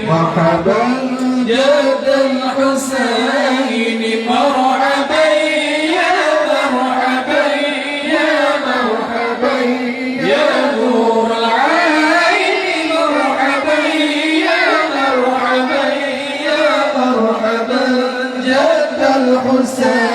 مرحبا جد الحسين مرحبا يا مرحبا يا مرحبا يا نور العين مرحبا يا مرحبا يا مرحبا جد الحسين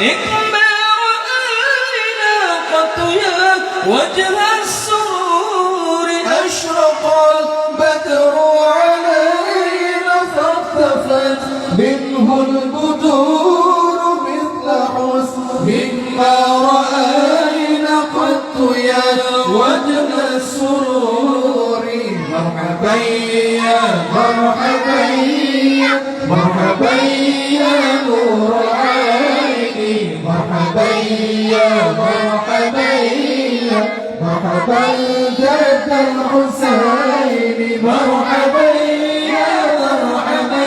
ما رأينا قط يا وجه السرور أشرق البدر علينا فاختفت منه البدور مثل حسن ما رأينا قط يا وجه السرور مرحبا يا مرحبا يا مرحبا يا نور مرحبا يا مرحبا يا مرحبا جد الحسين مرحبا يا مرحبا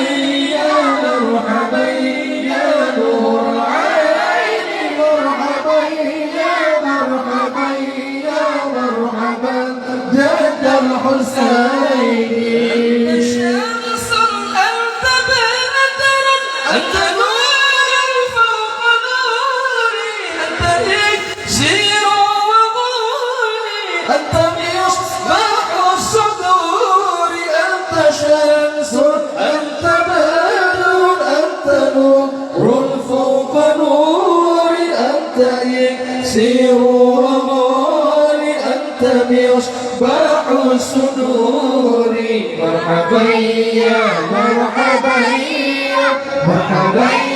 يا مرحبا يا نور العين مرحبا يا مرحبا يا مرحبا جد الحسين شمس أنت بدر أنت أنت مصباح الصدور أنت شمس أنت بدر أنت نور فوق نور أنت إكسير رمال أنت مصباح الصدور مرحبا يا مرحبا يا مرحبا